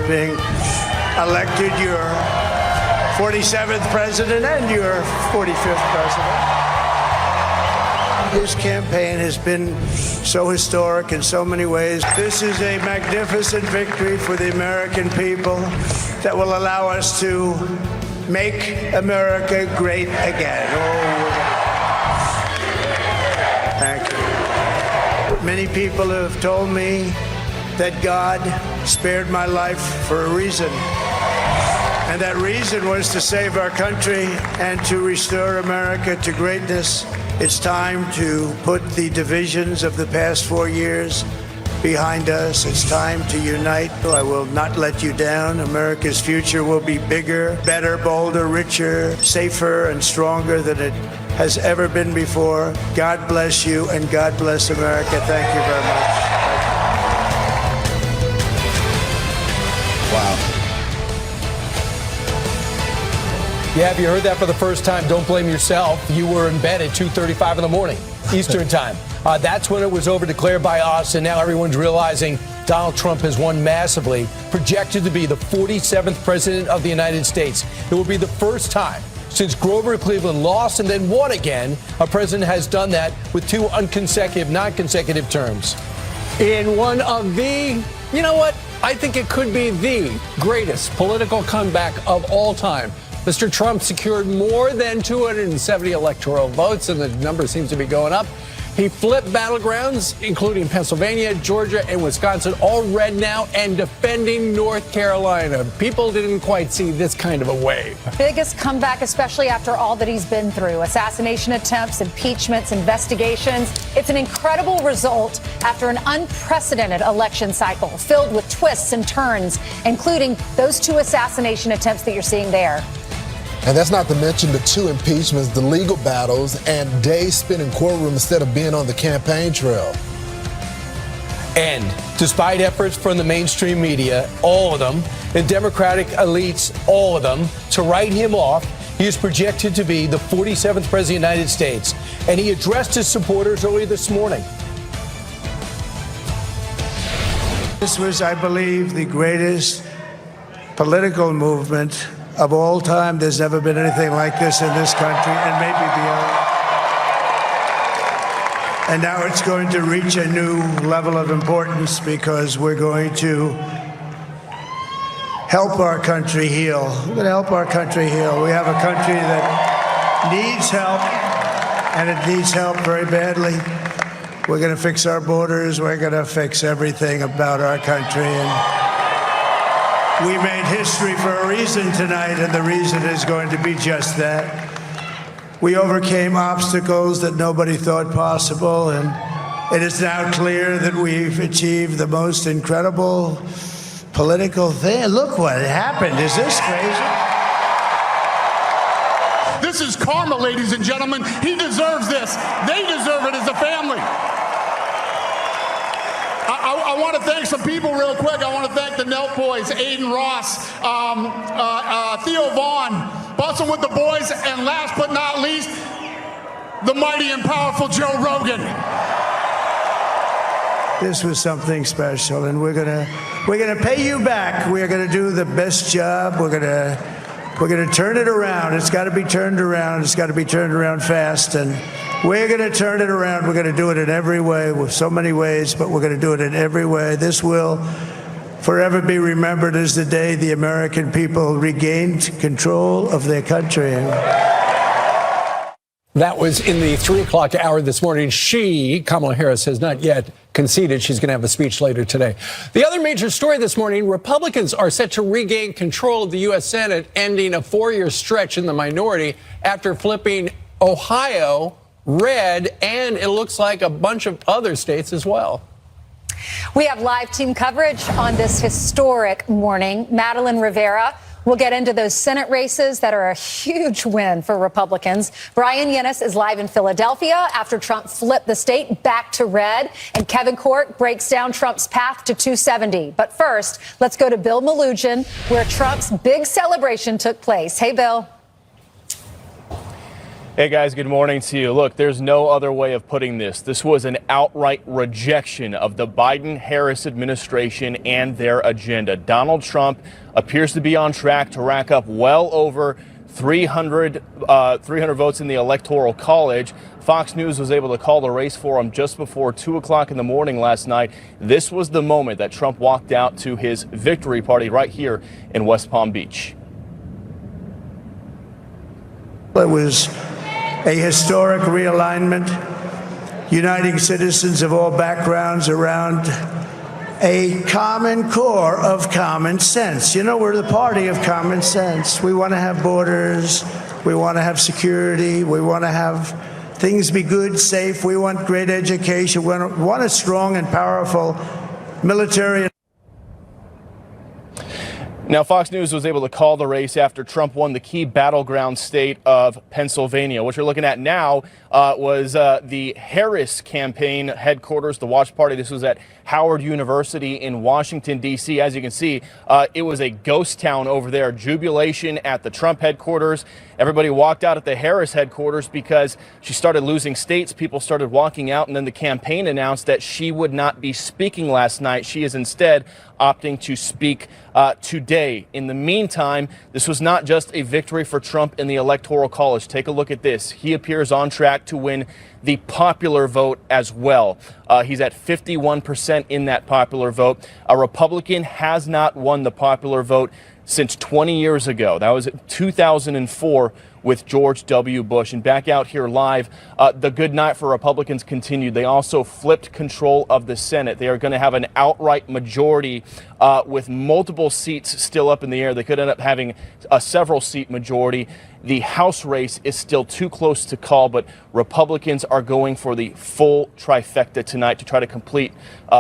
being elected your 47th president and your 45th president. This campaign has been so historic in so many ways. This is a magnificent victory for the American people that will allow us to make America great again. Thank you. Many people have told me that God spared my life for a reason. And that reason was to save our country and to restore America to greatness. It's time to put the divisions of the past 4 years behind us. It's time to unite. I will not let you down. America's future will be bigger, better, bolder, richer, safer, and stronger than it has ever been before. God bless you, and God bless America. Thank you very much. Wow. Yeah, if you heard that for the first time, don't blame yourself. You were in bed at 2:35 in the morning, Eastern time. That's when it was over, declared by us, and now everyone's realizing Donald Trump has won massively, projected to be the 47th president of the United States. It will be the first time since Grover Cleveland lost and then won again, a president has done that with two non-consecutive terms. In one of the, you know what, I think it could be the greatest political comeback of all time. Mr. Trump secured more than 270 electoral votes, and the number seems to be going up. He flipped battlegrounds, including Pennsylvania, Georgia, and Wisconsin, all red now, and defending North Carolina. People didn't quite see this kind of a wave. Biggest comeback, especially after all that he's been through. Assassination attempts, impeachments, investigations. It's an incredible result after an unprecedented election cycle filled with twists and turns, including those two assassination attempts that you're seeing there. And that's not to mention the two impeachments, the legal battles, and days spent in courtroom instead of being on the campaign trail. And despite efforts from the mainstream media, all of them, the Democratic elites, all of them, to write him off, he is projected to be the 47th president of the United States. And he addressed his supporters early this morning. This was, I believe, the greatest political movement of all time. There's never been anything like this in this country, and maybe beyond. And now it's going to reach a new level of importance because we're going to help our country heal. We're going to help our country heal. We have a country that needs help, and it needs help very badly. We're going to fix our borders. We're going to fix everything about our country. And we made history for a reason tonight, and the reason is going to be just that. We overcame obstacles that nobody thought possible, and it is now clear that we've achieved the most incredible political thing. Look what happened. Is this crazy? This is karma, ladies and gentlemen. He deserves this. They deserve it as a family. I want to thank some people real quick. I want to thank the Nelk Boys, Aiden Ross, Theo Vaughn, Bussin' with the Boys, and last but not least, the mighty and powerful Joe Rogan. This was something special, and we're gonna pay you back. We're gonna do the best job. We're gonna turn it around. It's got to be turned around. It's got to be turned around fast, and we're going to turn it around. We're going to do it in every way, with so many ways, but we're going to do it in every way. This will forever be remembered as the day the American people regained control of their country. That was in the 3 o'clock hour this morning. Kamala Harris, has not yet conceded. She's going to have a speech later today. The other major story this morning, Republicans are set to regain control of the U.S. Senate, ending a 4-year stretch in the minority after flipping Ohio red, and it looks like a bunch of other states as well. We have live team coverage on this historic morning. Madeline Rivera will get into those Senate races that are a huge win for Republicans. Brian Yennis is live in Philadelphia after Trump flipped the state back to red. And Kevin Court breaks down Trump's path to 270. But first, let's go to Bill Melugin, where Trump's big celebration took place. Hey, Bill. Hey guys, good morning to you. Look, there's no other way of putting this. This was an outright rejection of the Biden-Harris administration and their agenda. Donald Trump appears to be on track to rack up well over 300 votes in the Electoral College. Fox News was able to call the race for him just before 2 o'clock in the morning last night. This was the moment that Trump walked out to his victory party right here in West Palm Beach. It was a historic realignment, uniting citizens of all backgrounds around a common core of common sense. You know, we're the party of common sense. We want to have borders. We want to have security. We want to have things be good, safe. We want great education. We want a strong and powerful military. Now, Fox News was able to call the race after Trump won the key battleground state of Pennsylvania. What you're looking at now was the Harris campaign headquarters, the watch party. This was at Howard University in Washington, D.C. As you can see, it was a ghost town over there. Jubilation at the Trump headquarters. Everybody walked out at the Harris headquarters because she started losing states. People started walking out, and then the campaign announced that she would not be speaking last night. She is instead opting to speak today. In the meantime, this was not just a victory for Trump in the Electoral College. Take a look at this. He appears on track to win the popular vote as well. He's at 51% in that popular vote. A Republican has not won the popular vote since 20 years ago. That was 2004 with George W. Bush. And back out here live, the good night for Republicans continued. They also flipped control of the Senate. They are going to have an outright majority with multiple seats still up in the air. They could end up having a several seat majority. The House race is still too close to call, but Republicans are going for the full trifecta tonight to try to complete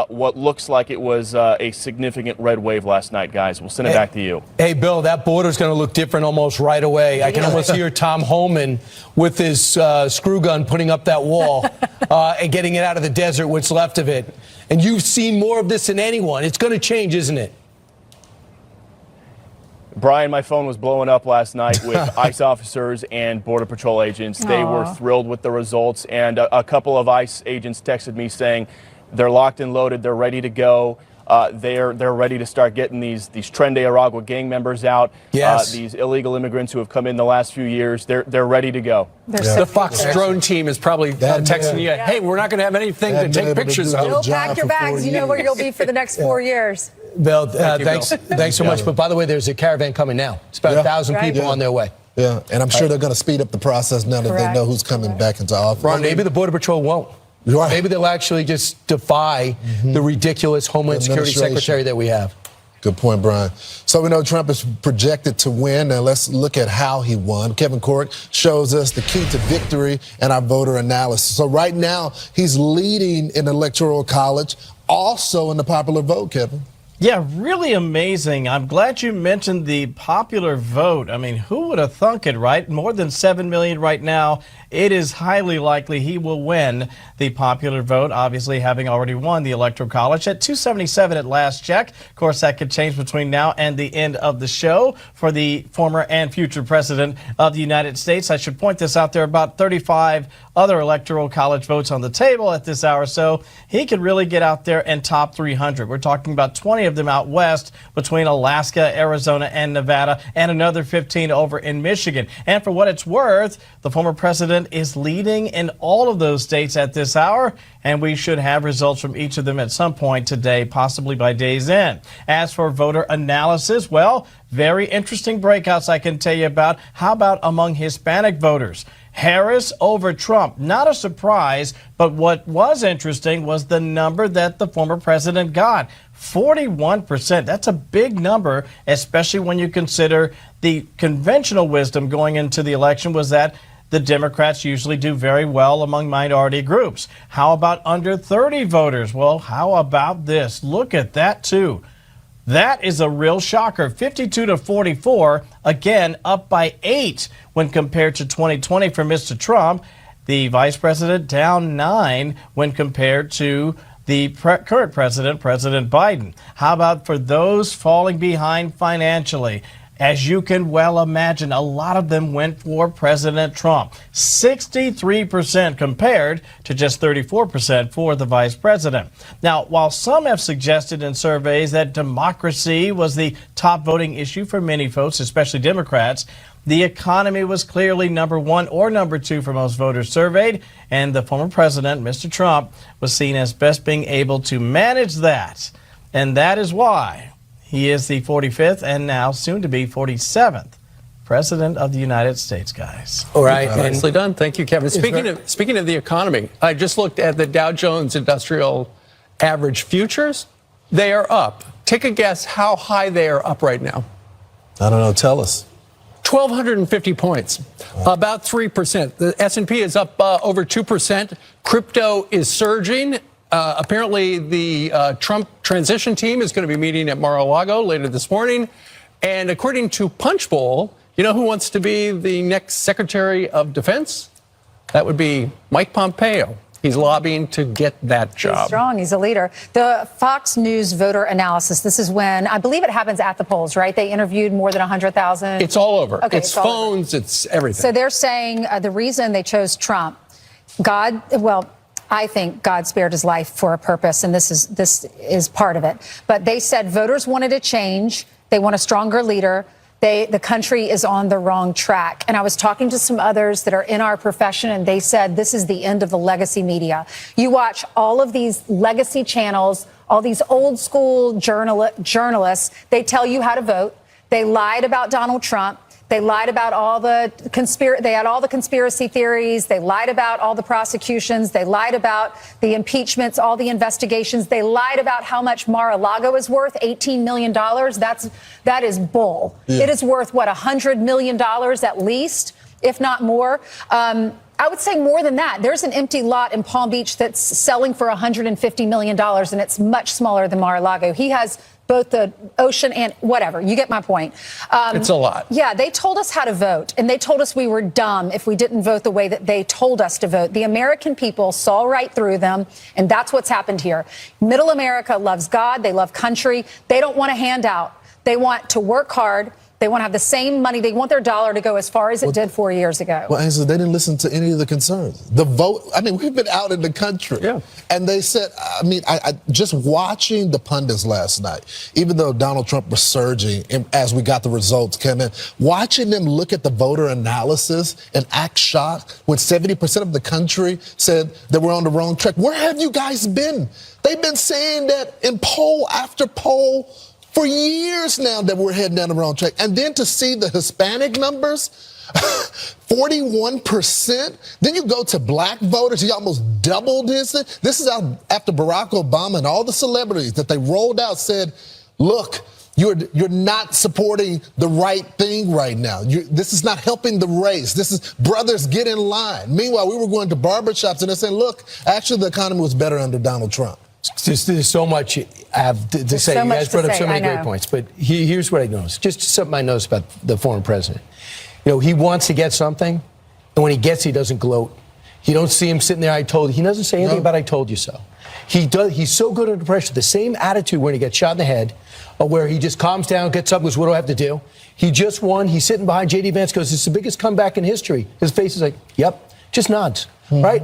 what looks like it was a significant red wave last night, guys. We'll send it back to you. Hey, Bill, that border's going to look different almost right away. I can almost hear Tom Homan with his screw gun putting up that wall and getting it out of the desert, what's left of it. And you've seen more of this than anyone. It's going to change, isn't it? Brian, my phone was blowing up last night with ICE officers and Border Patrol agents. They were thrilled with the results, and a couple of ICE agents texted me saying they're locked and loaded, they're ready to go. They're ready to start getting these Tren de Aragua gang members out. Yes. These illegal immigrants who have come in the last few years, they're ready to go. The Fox drone team is probably texting you, hey, we're not going to have anything to take pictures of. You'll pack your bags. You know where you'll be for the next 4 years. Bill, thanks so much. But by the way, there's a caravan coming now. It's about 1,000 people on their way. Yeah, and I'm sure they're going to speed up the process now that they know who's coming back into office. Ron, maybe the Border Patrol won't. Right. Maybe they'll actually just defy the ridiculous Homeland Security Secretary that we have. Good point, Brian. So we know Trump is projected to win. Now let's look at how he won. Kevin Cork shows us the key to victory and our voter analysis. So right now, he's leading in the Electoral College, also in the popular vote, Kevin. Yeah, really amazing. I'm glad you mentioned the popular vote. I mean, who would have thunk it, right? More than 7 million right now. It is highly likely he will win the popular vote, obviously having already won the Electoral College at 277 at last check. Of course, that could change between now and the end of the show for the former and future president of the United States. I should point this out. There are about 35 other Electoral College votes on the table at this hour, so he could really get out there and top 300. We're talking about 20 of them out west between Alaska, Arizona, and Nevada, and another 15 over in Michigan. And for what it's worth, the former president is leading in all of those states at this hour, and we should have results from each of them at some point today, possibly by day's end. As for voter analysis, well, very interesting breakouts I can tell you about. How about among Hispanic voters? Harris over Trump. Not a surprise, but what was interesting was the number that the former president got. 41%. That's a big number, especially when you consider the conventional wisdom going into the election was that the Democrats usually do very well among minority groups. How about under 30 voters? Well, how about this? Look at that, too. That is a real shocker. 52 to 44, again, up by 8 when compared to 2020 for Mr. Trump. The vice president down 9 when compared to the current president, President Biden. How about for those falling behind financially? As you can well imagine, a lot of them went for President Trump. 63% compared to just 34% for the vice president. Now, while some have suggested in surveys that democracy was the top voting issue for many folks, especially Democrats, the economy was clearly number one or number two for most voters surveyed, and the former president, Mr. Trump, was seen as best being able to manage that. And that is why he is the 45th and now soon to be 47th President of the United States, guys. All right, nicely done. Thank you, Kevin. Speaking of the economy, I just looked at the Dow Jones Industrial Average futures. They are up. Take a guess how high they are up right now. I don't know. Tell us. 1,250 points, about 3%. The S&P is up over 2%. Crypto is surging. Apparently, the Trump transition team is going to be meeting at Mar-a-Lago later this morning. And according to Punchbowl, you know who wants to be the next Secretary of Defense? That would be Mike Pompeo. He's lobbying to get that job. He's strong. He's a leader. The Fox News voter analysis, this is when, I believe it happens at the polls, right? They interviewed more than 100,000. It's all over. Okay, it's phones. It's everything. So they're saying the reason they chose Trump, I think God spared his life for a purpose, and this is part of it. But they said voters wanted a change. They want a stronger leader. The country is on the wrong track. And I was talking to some others that are in our profession, and they said this is the end of the legacy media. You watch all of these legacy channels, all these old school journalists, they tell you how to vote. They lied about Donald Trump. They lied about all the they had all the conspiracy theories. They lied about all the prosecutions. They lied about the impeachments, all the investigations. They lied about how much Mar-a-Lago is worth, $18 million. That is bull. Yeah. It is worth, what, $100 million at least, if not more. I would say more than that. There's an empty lot in Palm Beach that's selling for $150 million, and it's much smaller than Mar-a-Lago. He has both the ocean and whatever. You get my point. It's a lot. Yeah, they told us how to vote, and they told us we were dumb if we didn't vote the way that they told us to vote. The American people saw right through them, and that's what's happened here. Middle America loves God. They love country. They don't want a handout. They want to work hard. They want to have the same money. They want their dollar to go as far as it did 4 years ago. Well, Angela, they didn't listen to any of the concerns. The vote, I mean, we've been out in the country. Yeah. And they said, I just watching the pundits last night, even though Donald Trump was surging as we got the results come in, watching them look at the voter analysis and act shocked when 70% of the country said that we're on the wrong track. Where have you guys been? They've been saying that in poll after poll for years now that we're heading down the wrong track. And then to see the Hispanic numbers, 41%. Then you go to black voters, he almost doubled his. This is after Barack Obama and all the celebrities that they rolled out said, look, you're not supporting the right thing right now. This is not helping the race. This is brothers get in line. Meanwhile, we were going to barbershops and they're saying, look, actually the economy was better under Donald Trump. There's so much I have to say. You guys brought up so many great points. But here's what I noticed. Just something I noticed about the former president. You know, he wants to get something, and when he gets it, he doesn't gloat. You don't see him sitting there, he doesn't say anything about I told you so. He's so good under pressure. The same attitude when he gets shot in the head, where he just calms down, gets up, goes, what do I have to do? He just won. He's sitting behind J.D. Vance, goes, it's the biggest comeback in history. His face is like, yep, just nods, right?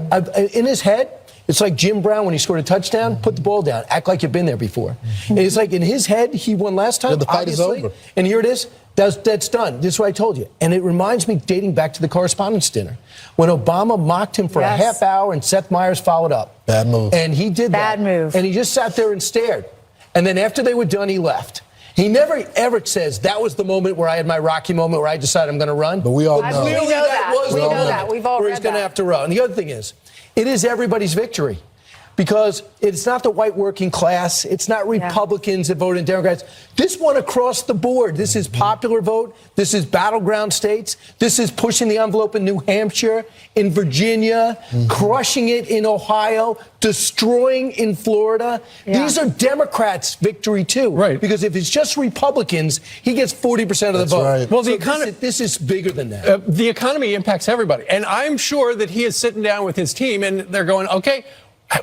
In his head, it's like Jim Brown when he scored a touchdown, put the ball down, act like you've been there before. And it's like in his head, he won last time. The fight is over. And here it is. That's done. This is what I told you. And it reminds me, dating back to the Correspondents' Dinner, when Obama mocked him for a half hour and Seth Meyers followed up. Bad move. And he did that. Bad move. And he just sat there and stared. And then after they were done, he left. He never ever says that was the moment where I had my Rocky moment where I decided I'm going to run. But we all know. We know that. We know that. We've all read that. Where he's going to have to run. And the other thing is, it is everybody's victory. Because it's not the white working class. It's not Republicans that voted in Democrats. This one across the board. This is popular vote. This is battleground states. This is pushing the envelope in New Hampshire, in Virginia, crushing it in Ohio, destroying in Florida. Yeah. These are Democrats' victory, too. Right. Because if it's just Republicans, he gets 40% of the vote. Right. Well, the economy, this is bigger than that. The economy impacts everybody. And I'm sure that he is sitting down with his team and they're going, okay,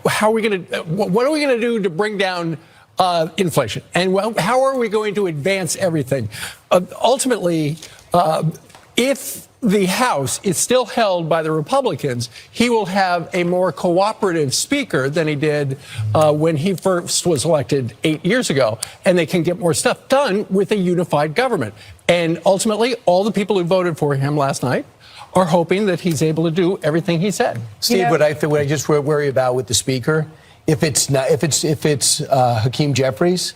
how are we going to? What are we going to do to bring down inflation. And how are we going to advance everything? Ultimately, if the House is still held by the Republicans, he will have a more cooperative speaker than he did when he first was elected 8 years ago. And they can get more stuff done with a unified government. And ultimately, all the people who voted for him last night are hoping that he's able to do everything he said. Steve, what I just worry about with the speaker, if it's Hakeem Jeffries,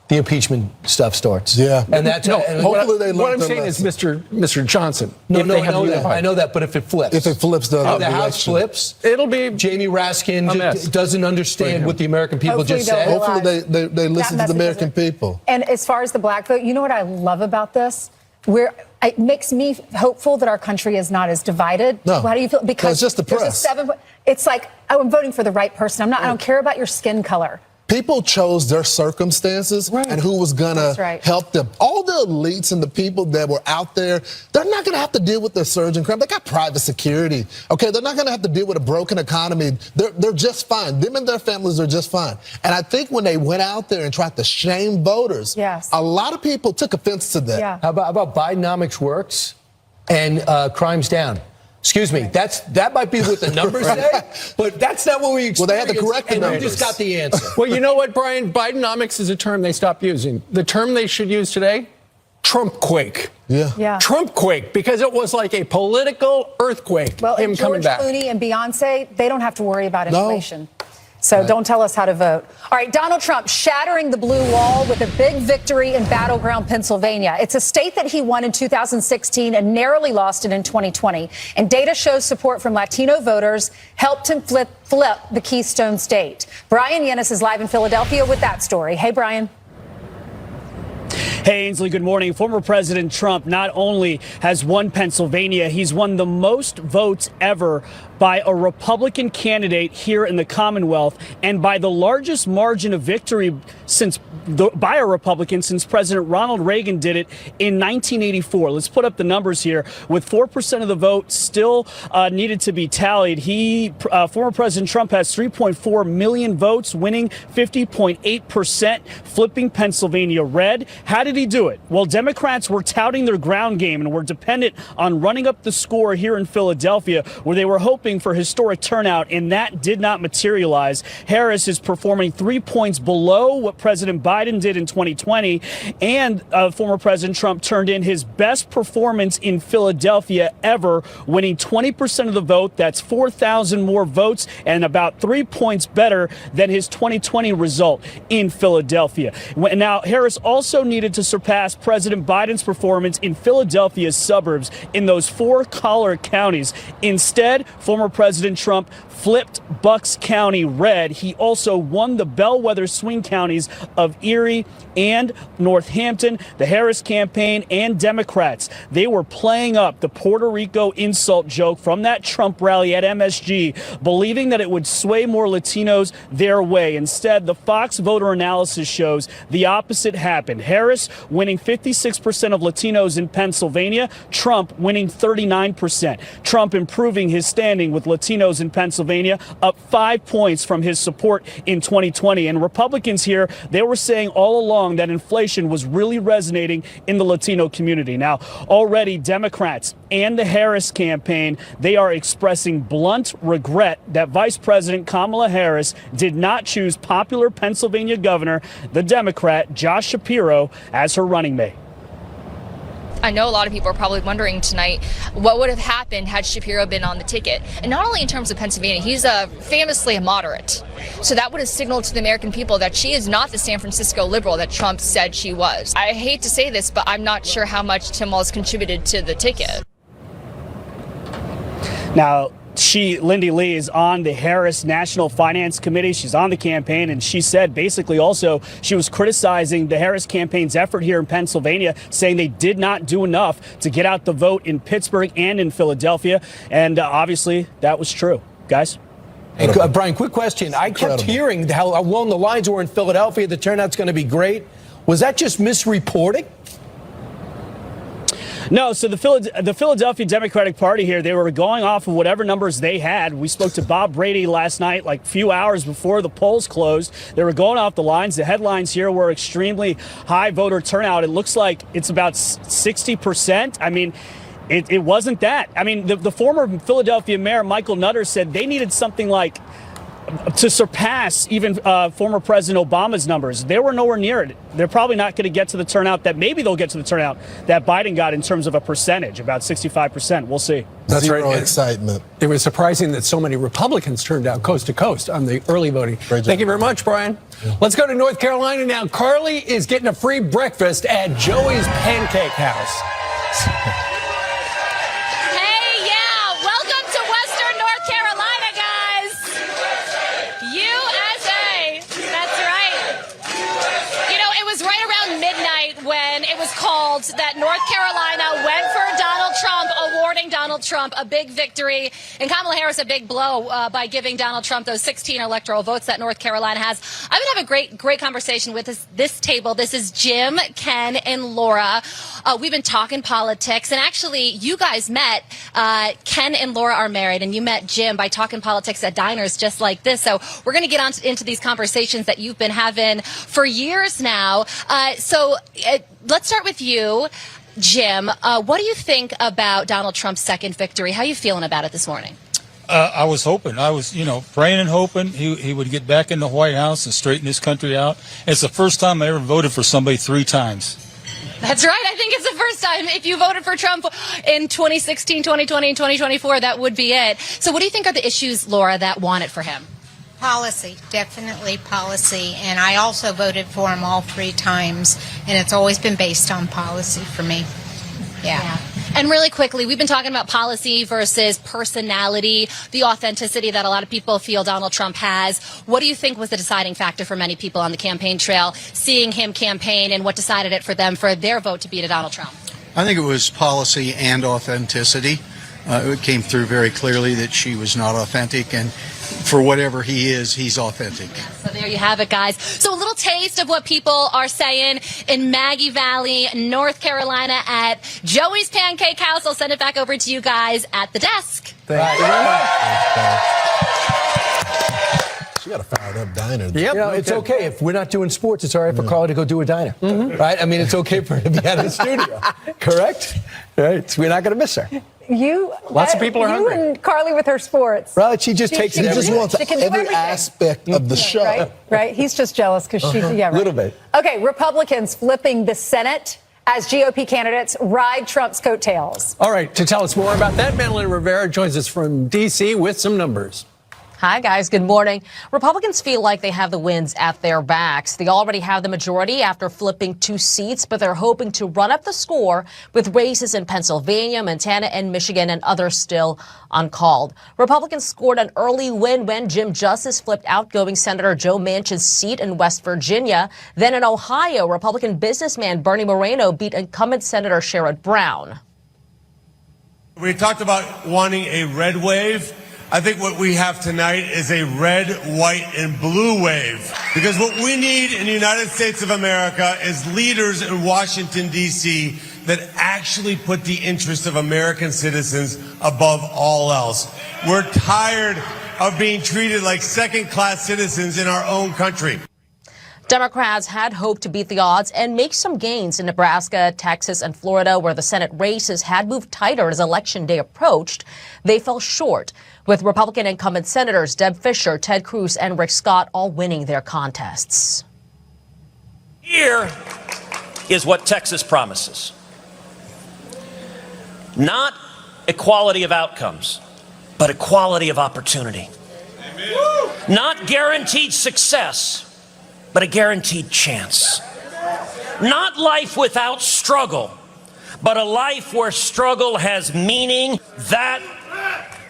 the impeachment stuff starts. Yeah. And that's hopefully they learn What I'm their saying lesson. is Mr. Johnson. No, if they have I know that. unified. I know that, but if it flips. If it flips the other the House direction. flips, It'll be Jamie Raskin a mess. doesn't understand what the American people Hopefully just they'll said. realize Hopefully they listen to that the message American isn't- people. And as far as the black vote, you know what I love about this? It makes me hopeful that our country is not as divided. No. How do you feel? Because it's just the there's press. It's like, oh, I'm voting for the right person. I don't care about your skin color. People chose their circumstances and who was going That's to right. help them. All the elites and the people that were out there, they're not going to have to deal with their surging crime. They got private security. Okay, they're not going to have to deal with a broken economy. They're just fine. Them and their families are just fine. And I think when they went out there and tried to shame voters, Yes. a lot of people took offense to that. Yeah. How about Bidenomics works and crime's down? Excuse me, that might be what the numbers say, but that's not what we experienced. Well, they had to correct the and numbers. we just got the answer. Well, you know what, Brian? Bidenomics is a term they stopped using. The term they should use today, Trumpquake. Yeah. Trumpquake, because it was like a political earthquake. Well, him and coming George back. Clooney and Beyonce, they don't have to worry about No. inflation. So don't tell us how to vote. All right, Donald Trump shattering the blue wall with a big victory in battleground Pennsylvania. It's a state that he won in 2016 and narrowly lost it in 2020. And data shows support from Latino voters helped him flip the Keystone State. Brian Yennis is live in Philadelphia with that story. Hey, Brian. Hey, Ainsley, good morning. Former President Trump not only has won Pennsylvania, he's won the most votes ever by a Republican candidate here in the Commonwealth and by the largest margin of victory by a Republican since President Ronald Reagan did it in 1984. Let's put up the numbers here. With 4% of the vote still needed to be tallied, former President Trump has 3.4 million votes, winning 50.8%, flipping Pennsylvania red. How did he do it? Well, Democrats were touting their ground game and were dependent on running up the score here in Philadelphia, where they were hoping for historic turnout, and that did not materialize. Harris is performing 3 points below what President Biden did in 2020, and former President Trump turned in his best performance in Philadelphia ever, winning 20% of the vote. That's 4,000 more votes and about 3 points better than his 2020 result in Philadelphia. Now, Harris also needed to surpass President Biden's performance in Philadelphia's suburbs in those 4 collar counties. Instead, former President Trump flipped Bucks County red. He also won the bellwether swing counties of Erie and Northampton. The Harris campaign and Democrats, they were playing up the Puerto Rico insult joke from that Trump rally at MSG, believing that it would sway more Latinos their way. Instead, the Fox voter analysis shows the opposite happened. Harris winning 56% of Latinos in Pennsylvania, Trump winning 39%. Trump improving his standing with Latinos in Pennsylvania, up 5 points from his support in 2020. And Republicans here, they were saying all along that inflation was really resonating in the Latino community. Now, already Democrats and the Harris campaign, they are expressing blunt regret that Vice President Kamala Harris did not choose popular Pennsylvania governor, the Democrat Josh Shapiro, as her running mate. I know a lot of people are probably wondering tonight what would have happened had Shapiro been on the ticket. And not only in terms of Pennsylvania, he's famously a moderate. So that would have signaled to the American people that she is not the San Francisco liberal that Trump said she was. I hate to say this, but I'm not sure how much Tim Walz contributed to the ticket. Now, Lindy Lee is on the Harris National Finance Committee. She's on the campaign, and she said basically also she was criticizing the Harris campaign's effort here in Pennsylvania, saying they did not do enough to get out the vote in Pittsburgh and in Philadelphia. And obviously that was true. Guys? Hey, Brian, quick question. I kept hearing how along the lines were in Philadelphia, the turnout's going to be great. Was that just misreporting? No, so the Philadelphia Democratic Party here, they were going off of whatever numbers they had. We spoke to Bob Brady last night, like a few hours before the polls closed. They were going off the lines. The headlines here were extremely high voter turnout. It looks like it's about 60%. I mean, it wasn't that. I mean, the former Philadelphia mayor, Michael Nutter, said they needed something like to surpass even former President Obama's numbers. They were nowhere near it. They're probably not going to get to the turnout that maybe they'll get to the turnout that Biden got in terms of a percentage, about 65%. We'll see. That's Zero right. excitement. It was surprising that so many Republicans turned out coast to coast on the early voting. Thank you very much, Brian. Yeah. Let's go to North Carolina now. Carly is getting a free breakfast at Joey's Pancake House. That North Carolina went for Donald Trump, awarding Donald Trump a big victory, and Kamala Harris a big blow by giving Donald Trump those 16 electoral votes that North Carolina has. I'm going to have a great conversation with this table. This is Jim, Ken, and Laura. We've been talking politics, and actually, you guys met. Ken and Laura are married, and you met Jim by talking politics at diners just like this. So we're going to get into these conversations that you've been having for years now. Let's start with you, Jim. What do you think about Donald Trump's second victory? How are you feeling about it this morning? I was hoping. I was, praying and hoping he would get back in the White House and straighten this country out. It's the first time I ever voted for somebody 3 times. That's right. I think it's the first time. If you voted for Trump in 2016, 2020, and 2024, that would be it. So what do you think are the issues, Laura, that won it for him? Policy, definitely policy. And I also voted for him all 3 times. And it's always been based on policy for me. Yeah. And really quickly, we've been talking about policy versus personality, the authenticity that a lot of people feel Donald Trump has. What do you think was the deciding factor for many people on the campaign trail, seeing him campaign, and what decided it for them for their vote to be to Donald Trump? I think it was policy and authenticity. It came through very clearly that she was not authentic, and for whatever he is, he's authentic. So there you have it, guys. So a little taste of what people are saying in Maggie Valley, North Carolina at Joey's Pancake House. I'll send it back over to you guys at the desk. Thank you very much. She got a fired up diner. Yep. It's okay. If we're not doing sports, it's all right for Carly to go do a diner. Right? I mean, it's okay for her to be out of the studio. Correct? Right. So we're not going to miss her. Lots of people are hungry. You and Carly with her sports. Right, she just takes it. He just wants every aspect of the show. Right. He's just jealous because she's, A little bit. Okay, Republicans flipping the Senate as GOP candidates ride Trump's coattails. All right, to tell us more about that, Madeline Rivera joins us from D.C. with some numbers. Hi, guys. Good morning. Republicans feel like they have the wins at their backs. They already have the majority after flipping 2 seats, but they're hoping to run up the score with races in Pennsylvania, Montana, and Michigan, and others still uncalled. Republicans scored an early win when Jim Justice flipped outgoing Senator Joe Manchin's seat in West Virginia. Then in Ohio, Republican businessman Bernie Moreno beat incumbent Senator Sherrod Brown. We talked about wanting a red wave. I think what we have tonight is a red, white, and blue wave. Because what we need in the United States of America is leaders in Washington, D.C. that actually put the interests of American citizens above all else. We're tired of being treated like second-class citizens in our own country. Democrats had hoped to beat the odds and make some gains in Nebraska, Texas, and Florida, where the Senate races had moved tighter as Election Day approached. They fell short, with Republican incumbent senators Deb Fischer, Ted Cruz, and Rick Scott all winning their contests. Here is what Texas promises. Not equality of outcomes, but equality of opportunity. Amen. Not guaranteed success, but a guaranteed chance. Not life without struggle, but a life where struggle has meaning. That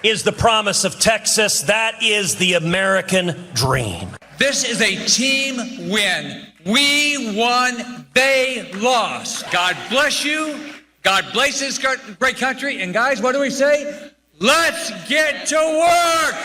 is the promise of Texas. That is the American dream. This is a team win. We won, they lost. God bless you. God bless this great country. And guys, what do we say? Let's get to work.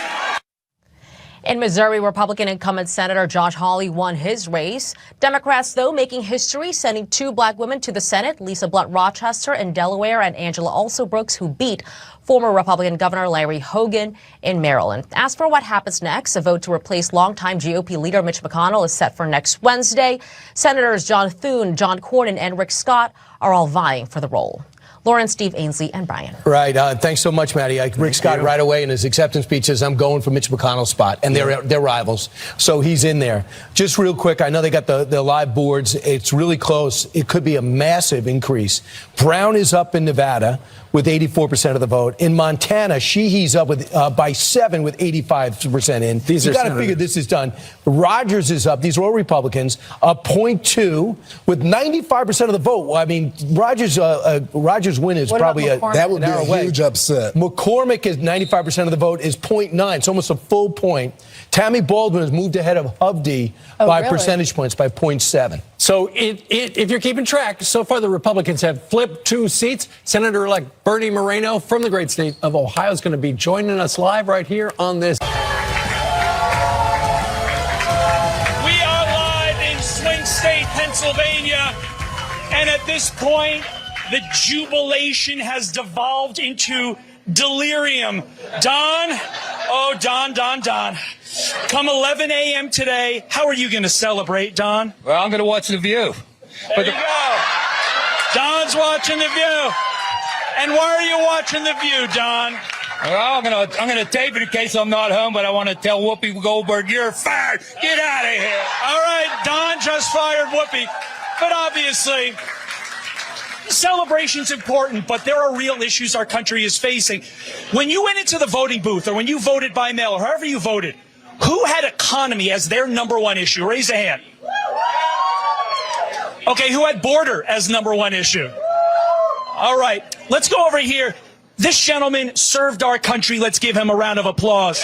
In Missouri, Republican incumbent Senator Josh Hawley won his race. Democrats, though, making history, sending 2 black women to the Senate, Lisa Blunt Rochester in Delaware and Angela Also Brooks, who beat former Republican Governor Larry Hogan in Maryland. As for what happens next, a vote to replace longtime GOP leader Mitch McConnell is set for next Wednesday. Senators John Thune, John Cornyn, and Rick Scott are all vying for the role. Lauren, Steve, Ainsley, and Brian. Right. Thanks so much, Maddie. Rick Scott right away in his acceptance speech says, I'm going for Mitch McConnell's spot. And they're rivals. So he's in there. Just real quick, I know they got the live boards. It's really close. It could be a massive increase. Brown is up in Nevada with 84% of the vote. In Montana, Sheehy's up with by 7 with 85% in. You got to figure this is done. Rogers is up. These are all Republicans. 0.2 with 95% of the vote. Well, I mean, Rogers' win is probably that would be a huge upset. McCormick is 95% of the vote is 0.9. It's almost a full point. Tammy Baldwin has moved ahead of Hovde by percentage points by 0.7. So if you're keeping track, so far the Republicans have flipped 2 seats. Senator-elect Bernie Moreno from the great state of Ohio is going to be joining us live right here on this. We are live in Swing State, Pennsylvania, and at this point, the jubilation has devolved into delirium. Don, come 11 a.m. today, how are you going to celebrate, Don? Well, I'm going to watch The View. There you go. Don's watching The View. And why are you watching The View, Don? Well, I'm gonna tape it in case I'm not home, but I want to tell Whoopi Goldberg, you're fired. Get out of here. All right, Don just fired Whoopi. But obviously, celebration's important, but there are real issues our country is facing. When you went into the voting booth, or when you voted by mail, or however you voted, who had economy as their number 1 issue? Raise a hand. Okay, who had border as number 1 issue? All right, let's go over here. This gentleman served our country. Let's give him a round of applause.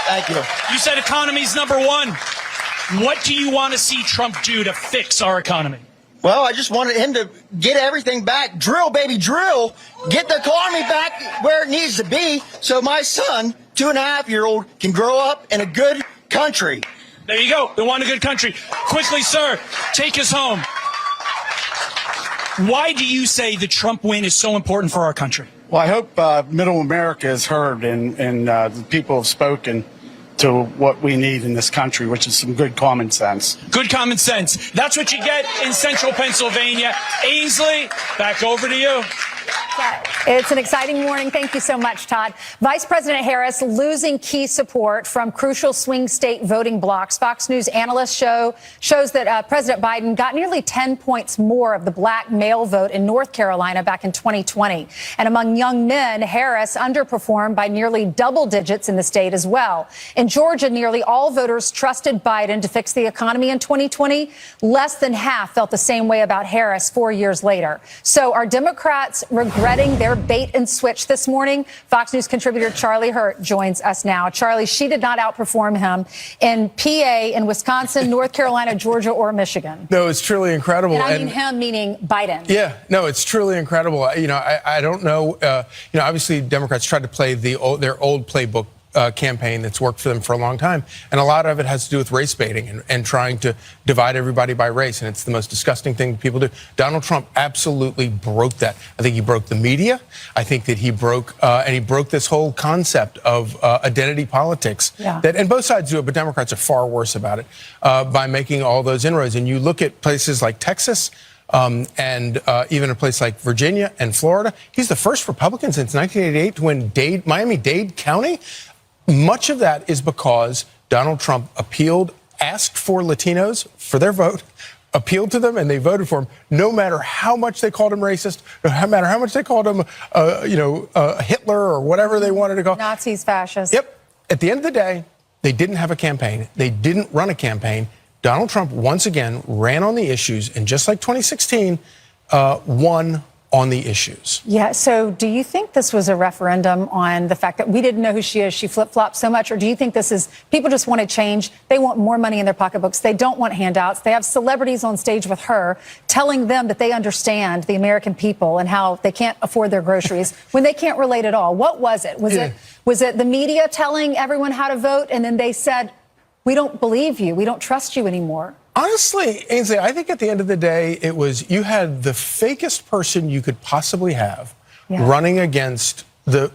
Thank you. You said economy's number 1. What do you want to see Trump do to fix our economy? Well, I just wanted him to get everything back. Drill, baby, drill. Get the economy back where it needs to be so my son, 2.5-year-old, can grow up in a good country. There you go. We want a good country. Quickly, sir, take us home. Why do you say the Trump win is so important for our country? Well, I hope middle America is heard and the people have spoken to what we need in this country, which is some good common sense. Good common sense. That's what you get in central Pennsylvania. Ainsley, back over to you. It's an exciting morning. Thank you so much, Todd. Vice President Harris losing key support from crucial swing state voting blocs. Fox News analysts shows that President Biden got nearly 10 points more of the black male vote in North Carolina back in 2020. And among young men, Harris underperformed by nearly double digits in the state as well. In Georgia, nearly all voters trusted Biden to fix the economy in 2020. Less than half felt the same way about Harris 4 years later. So are Democrats regretting their bait and switch this morning? Fox News contributor Charlie Hurt joins us now. Charlie, she did not outperform him in PA, in Wisconsin, North Carolina, Georgia, or Michigan. No, it's truly incredible. And I mean him, meaning Biden. Yeah, no, it's truly incredible. You know, I don't know. Obviously, Democrats tried to play their old playbook campaign that's worked for them for a long time. And a lot of it has to do with race baiting and trying to divide everybody by race. And it's the most disgusting thing people do. Donald Trump absolutely broke that. I think he broke the media. I think that he broke this whole concept of identity politics. Yeah. And both sides do it, but Democrats are far worse about it by making all those inroads. And you look at places like Texas, and even a place like Virginia and Florida. He's the first Republican since 1988 to win Miami-Dade County. Much of that is because Donald Trump asked for Latinos for their vote, appealed to them, and they voted for him, no matter how much they called him racist, no matter how much they called him, Hitler or whatever they wanted to call. Nazis, fascists. Yep. At the end of the day, they didn't have a campaign. They didn't run a campaign. Donald Trump once again ran on the issues, and just like 2016, won on the issues. Yeah. So do you think this was a referendum on the fact that we didn't know who she is? She flip-flopped so much. Or do you think this is people just want to change? They want more money in their pocketbooks. They don't want handouts. They have celebrities on stage with her telling them that they understand the American people and how they can't afford their groceries when they can't relate at all. What was it? Was it the media telling everyone how to vote? And then they said, we don't believe you. We don't trust you anymore. Honestly, Ainsley, I think at the end of the day, it was you had the fakest person you could possibly have running against the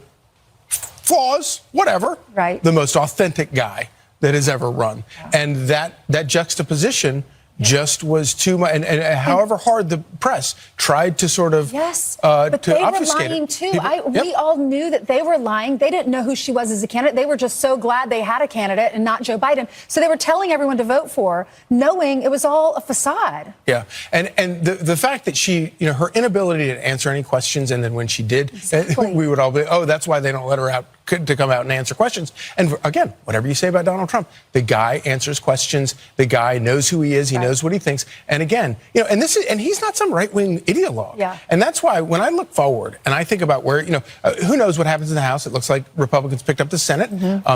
flaws, whatever, the most authentic guy that has ever run. And that juxtaposition just was too much. And however hard the press tried to sort of but to they were obfuscate lying it. too. We all knew that they were lying. They didn't know who she was as a candidate. They were just so glad they had a candidate and not Joe Biden. So they were telling everyone to vote for, knowing it was all a facade. Yeah, and the fact that she, her inability to answer any questions, and then when she did, we would all be, oh, that's why they don't let her out to come out and answer questions. And again, whatever you say about Donald Trump, the guy answers questions. The guy knows who he is. He knows what he thinks. And again, and he's not some right-wing ideologue. Yeah. And that's why when I look forward and I think about where, who knows what happens in the House? It looks like Republicans picked up the Senate.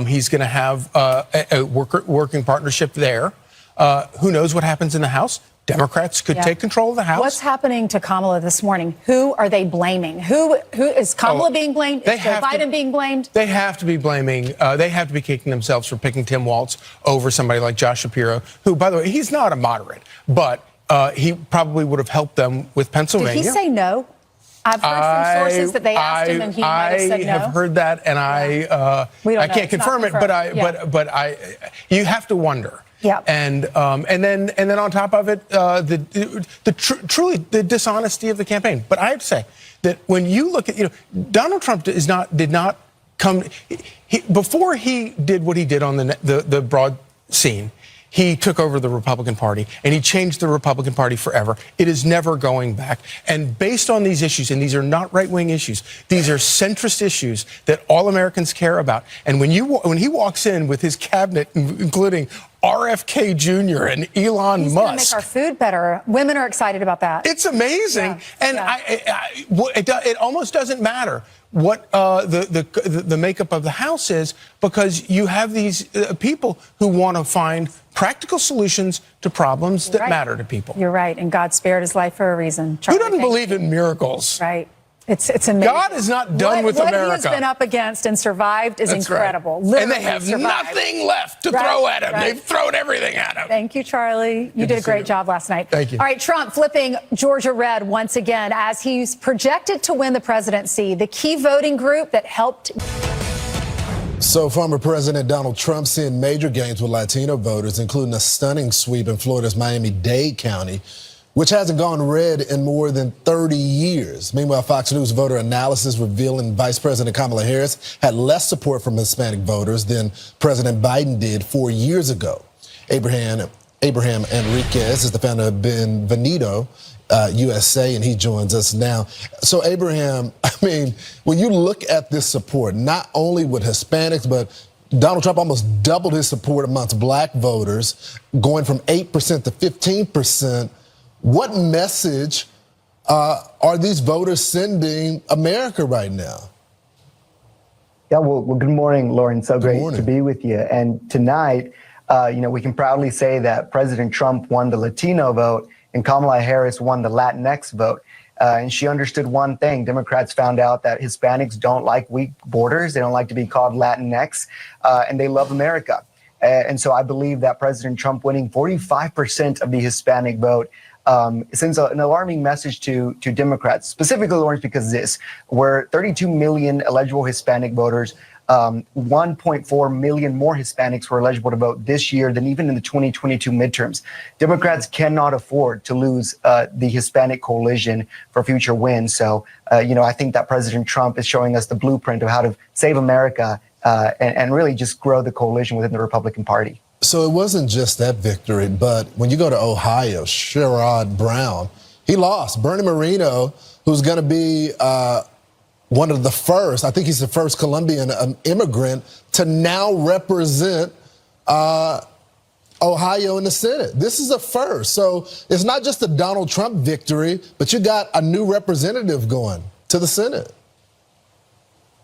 He's going to have a working partnership there. Who knows what happens in the House? Democrats could take control of the House. What's happening to Kamala this morning? Who are they blaming? Who is Kamala being blamed? Is Joe Biden being blamed? They have to be blaming. They have to be kicking themselves for picking Tim Walz over somebody like Josh Shapiro, who, by the way, he's not a moderate, but he probably would have helped them with Pennsylvania. Did he say no? I've heard from sources that they asked him and he might have said no. I have heard that, and I can't confirm it, but you have to wonder. Yeah. And then on top of it, truly the dishonesty of the campaign. But I have to say that when you look at, Donald Trump did not come before he did what he did on the broad scene. He took over the Republican Party, and he changed the Republican Party forever. It is never going back. And based on these issues, and these are not right-wing issues, these are centrist issues that all Americans care about. And when he walks in with his cabinet, including RFK Jr. and Elon He's Musk. Going to make our food better. Women are excited about that. It's amazing. And it almost doesn't matter what the makeup of the House is, because you have these people who want to find practical solutions to problems that matter to people. You're right. And God spared his life for a reason. Who doesn't believe in miracles? Right. It's amazing. God is not done with America. What he has been up against and survived is incredible. Right. And they have nothing left to throw at him. They've thrown everything at him. Thank you, Charlie. You did a great job last night. Thank you. All right, Trump flipping Georgia red once again as he's projected to win the presidency. The key voting group that helped. So former President Donald Trump seeing major gains with Latino voters, including a stunning sweep in Florida's Miami-Dade County, which hasn't gone red in more than 30 years. Meanwhile, Fox News voter analysis revealing Vice President Kamala Harris had less support from Hispanic voters than President Biden did 4 years ago. Abraham Enriquez is the founder of Benvenido USA, and he joins us now. So, Abraham, I mean, when you look at this support, not only with Hispanics, but Donald Trump almost doubled his support amongst black voters, going from 8% to 15%. What message are these voters sending America right now? Yeah, well, good morning, Lauren. So great to be with you. And tonight, we can proudly say that President Trump won the Latino vote and Kamala Harris won the Latinx vote. And she understood one thing. Democrats found out that Hispanics don't like weak borders. They don't like to be called Latinx, and they love America. And so I believe that President Trump winning 45% of the Hispanic vote sends an alarming message to Democrats, specifically, Lawrence, because we're 32 million eligible Hispanic voters. 1.4 million more Hispanics were eligible to vote this year than even in the 2022 midterms. Democrats cannot afford to lose the Hispanic coalition for future wins. So, I think that President Trump is showing us the blueprint of how to save America and really just grow the coalition within the Republican Party. So it wasn't just that victory, but when you go to Ohio, Sherrod Brown, he lost. Bernie Moreno, who's going to be one of the first, I think he's the first Colombian immigrant to now represent Ohio in the Senate. This is a first. So it's not just a Donald Trump victory, but you got a new representative going to the Senate.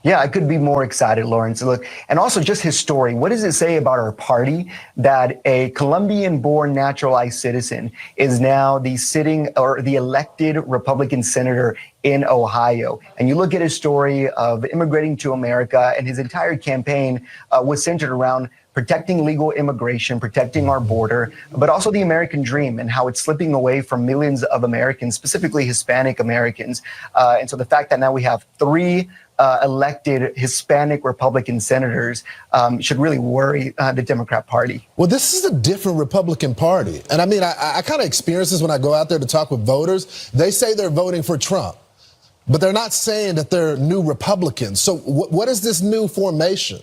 Yeah, I could be more excited, Lawrence. Look, and also just his story. What does it say about our party that a Colombian-born naturalized citizen is now the sitting or the elected Republican senator in Ohio? And you look at his story of immigrating to America, and his entire campaign was centered around protecting legal immigration, protecting our border, but also the American dream and how it's slipping away from millions of Americans, specifically Hispanic Americans. And so the fact that now we have three elected Hispanic Republican senators should really worry the Democrat Party. Well, this is a different Republican Party. And I mean, I kind of experience this when I go out there to talk with voters. They say they're voting for Trump, but they're not saying that they're new Republicans. So what is this new formation?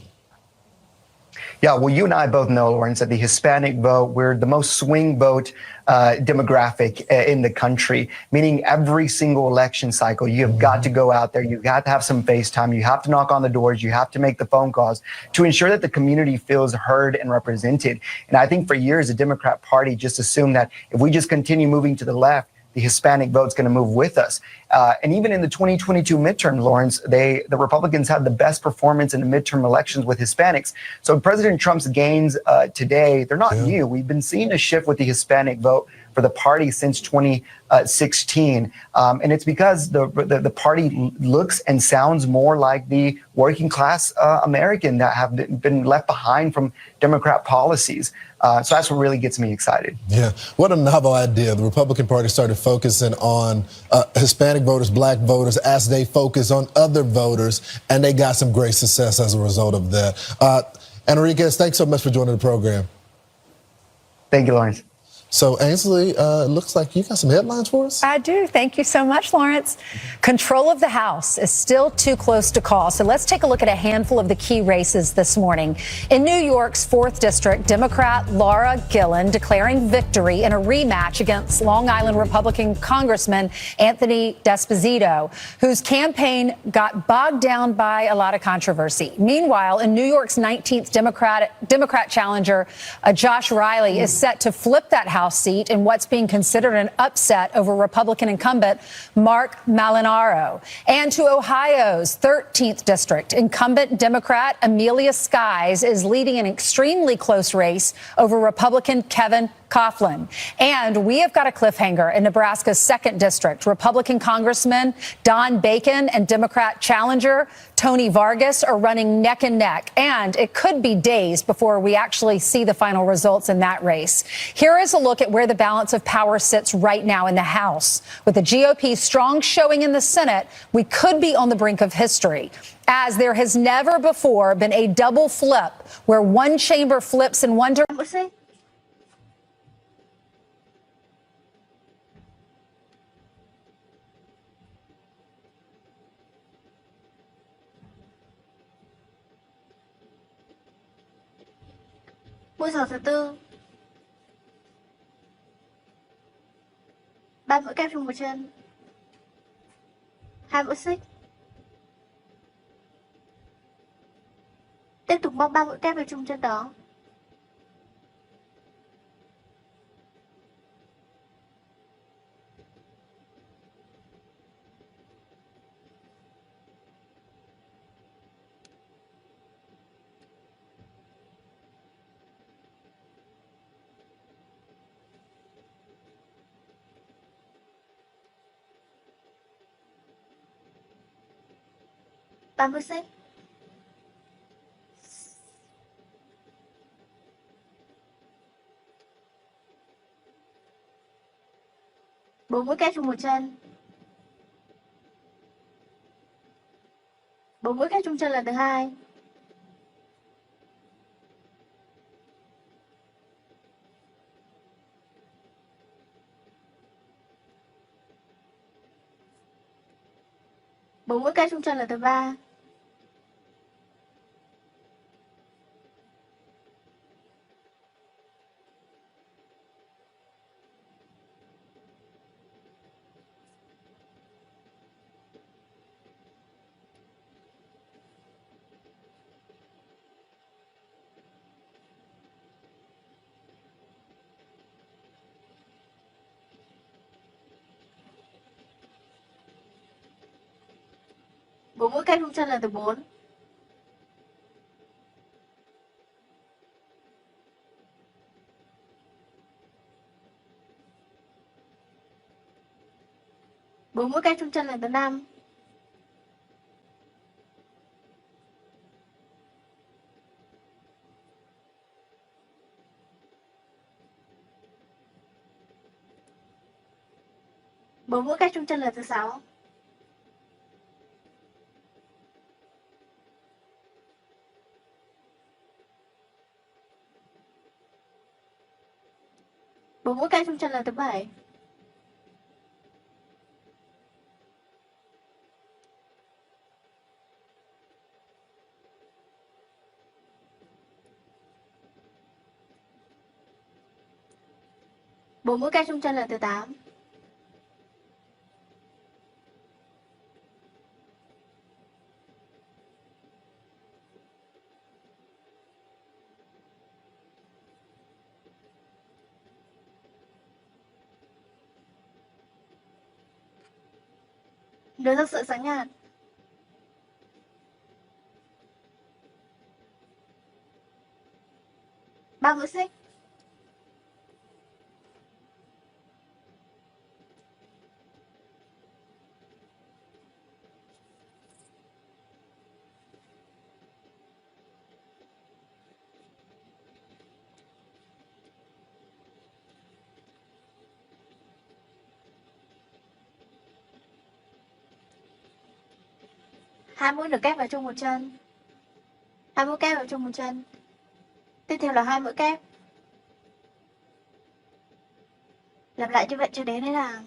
Yeah, well, you and I both know, Lawrence, that the Hispanic vote, we're the most swing vote demographic in the country, meaning every single election cycle, you have got to go out there. You've got to have some face time. You have to knock on the doors. You have to make the phone calls to ensure that the community feels heard and represented. And I think for years, the Democrat Party just assumed that if we just continue moving to the left, the Hispanic vote's going to move with us. And even in the 2022 midterm, Lawrence, the Republicans had the best performance in the midterm elections with Hispanics. So President Trump's gains today, they're not new. We've been seeing a shift with the Hispanic vote for the party since 2016. And it's because the party looks and sounds more like the working class American that have been left behind from Democrat policies. So that's what really gets me excited. Yeah, what a novel idea. The Republican Party started focusing on Hispanic voters, black voters, as they focus on other voters, and they got some great success as a result of that. Enriquez, thanks so much for joining the program. Thank you, Lawrence. So, Ainsley, looks like you got some headlines for us? I do. Thank you so much, Lawrence. Control of the House is still too close to call. So let's take a look at a handful of the key races this morning. In New York's 4th District, Democrat Laura Gillen declaring victory in a rematch against Long Island Republican Congressman Anthony D'Esposito, whose campaign got bogged down by a lot of controversy. Meanwhile, in New York's 19th Democrat challenger, Josh Riley, is set to flip that House seat in what's being considered an upset over Republican incumbent Mark Malinaro. And to Ohio's 13th district, incumbent Democrat Amelia Skies is leading an extremely close race over Republican Kevin Coughlin. And we have got a cliffhanger in Nebraska's 2nd district. Republican Congressman Don Bacon and Democrat challenger Tony Vargas are running neck and neck. And it could be days before we actually see the final results in that race. Here is a look at where the balance of power sits right now in the House. With the GOP strong showing in the Senate, we could be on the brink of history, as there has never before been a double flip where one chamber flips in one direction. Buổi sổ thứ tư, 3 mũi kép trong một chân, 2 mũi xích. Tiếp tục móc 3 mũi kép vào chung chân đó. Ba mũi xích. Bốn mũi kép trong một chân. 4 mũi kép trong chân lần thứ hai. Bốn mũi kép trong chân lần thứ ba. 4 mũi kép trong chân lần thứ 4. Bốn mũi kép trong chân lần thứ 5. Bốn mũi kép trong chân lần thứ 6. Bốn mũi kép trong chân lần thứ 7. Bốn mũi kép trong chân lần thứ 8. Đưa thực sự sáng nhạt. Ba mũi xích. Hai mũi được kép vào chung một chân. Hai mũi kép vào chung một chân. Tiếp theo là hai mũi kép. Lặp lại như vậy cho đến hết hàng.